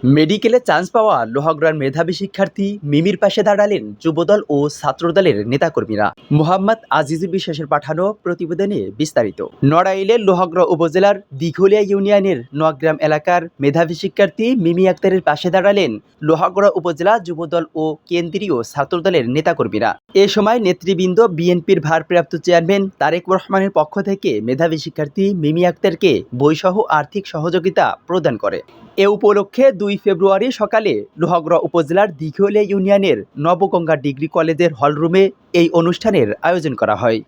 মেডিকেলে চান্স পাওয়া লোহাগড়ার মেধাবী শিক্ষার্থী মিমির পাশে দাঁড়ালেন যুবদল ও ছাত্রদলের নেতাকর্মীরা। মোহাম্মদ আজিজুল বিশ্বাসের পাঠানো প্রতিবেদনে বিস্তারিত। নড়াইলের লোহাগড়া উপজেলার দিঘলিয়া ইউনিয়নের নোয়াগ্রাম এলাকার মেধাবী শিক্ষার্থী মিমি আক্তারের পাশে দাঁড়ালেন লোহাগড়া উপজেলা যুবদল ও কেন্দ্রীয় ছাত্রদলের নেতাকর্মীরা। এ সময় নেতৃবৃন্দ বিএনপির ভারপ্রাপ্ত চেয়ারম্যান তারেক রহমানের পক্ষ থেকে মেধাবী শিক্ষার্থী মিমি আক্তারকে বইসহ আর্থিক সহযোগিতা প্রদান করে। এ উপলক্ষে 2 ফেব্রুয়ারি সকালে লোহাগড়া উপজেলার দিঘলিয়া ইউনিয়নের নবগঙ্গা ডিগ্রি কলেজের হলরুমে এই অনুষ্ঠানের আয়োজন করা হয়।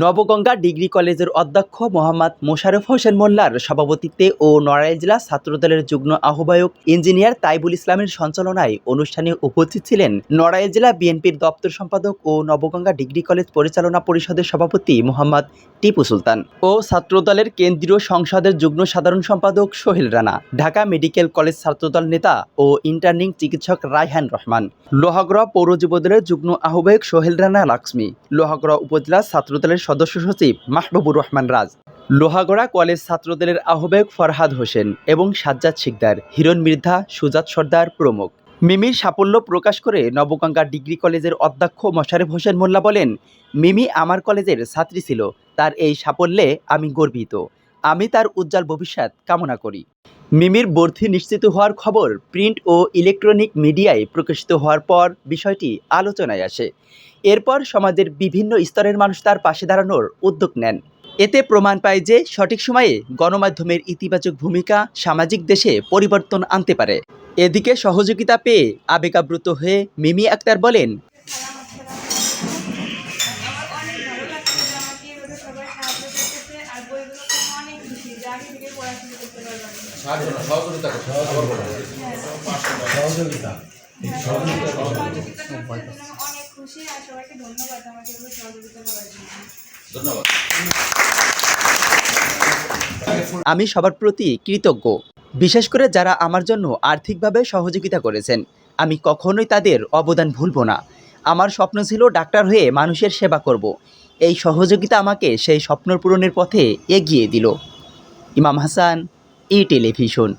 নবগঙ্গা ডিগ্রি কলেজের অধ্যক্ষ মোহাম্মদ মোশাররফ হোসেন মোল্লার সভাপতিত্বে ও নড়াইল জেলা ছাত্রদলের যুগ্ম আহ্বায়ক ইঞ্জিনিয়ার তাইবুল ইসলামের সঞ্চালনায় অনুষ্ঠানে উপস্থিত ছিলেন নড়াইল জেলা বিএনপির দপ্তর সম্পাদক ও নবগঙ্গা ডিগ্রি কলেজ পরিচালনা পরিষদের সভাপতি মোহাম্মদ টিপু সুলতান ও ছাত্রদলের কেন্দ্রীয় সংসদের যুগ্ম সাধারণ সম্পাদক সোহেল রানা, ঢাকা মেডিকেল কলেজ ছাত্রদল নেতা ও ইন্টার্নিং চিকিৎসক রায়হান রহমান, লোহাগড়া পৌর যুবদলের যুগ্ম আহ্বায়ক সোহেল রানা লাক্সমি, লোহাগড়া উপজেলা ছাত্রদলের সদস্য সচিব মাহবুবুর রহমান রাজ, লোহাগড়া কলেজ ছাত্রদলের আহ্বায়ক ফরহাদ হোসেন এবং সাজ্জাদ শিকদার, হিরণ মৃধা, সুজাত সর্দার প্রমুখ। মিমির সাফল্য প্রকাশ করে নবগঙ্গা ডিগ্রি কলেজের অধ্যক্ষ মোশাররফ হোসেন মোল্লা বলেন, মিমি আমার কলেজের ছাত্রী ছিল, তার এই সাফল্যে আমি গর্বিত। আমি তার উজ্জ্বল ভবিষ্যৎ কামনা করি। মিমির ভর্তি নিশ্চিত হওয়ার খবর প্রিন্ট ও ইলেকট্রনিক মিডিয়ায় প্রকাশিত হওয়ার পর বিষয়টি আলোচনায় আসে। এরপর সমাজের বিভিন্ন স্তরের মানুষ তার পাশে দাঁড়ানোর উদ্যোগ নেন। এতে প্রমাণ পায় যে সঠিক সময়ে গণমাধ্যমের ইতিবাচক ভূমিকা সামাজিক দেশে পরিবর্তন আনতে পারে। এদিকে সহযোগিতা পেয়ে আবেগাপ্লুত হয়ে মিমি আক্তার বলেন, আমি সবার প্রতি কৃতজ্ঞ, বিশেষ করে যারা আমার জন্য আর্থিকভাবে সহযোগিতা করেছেন। আমি কখনোই তাদের অবদান ভুলব না। আমার স্বপ্ন ছিল ডাক্তার হয়ে মানুষের সেবা করব। এই সহযোগিতা আমাকে সেই স্বপ্ন পূরণের পথে এগিয়ে দিল। ইমাম হাসান, ই টেলিভিশন।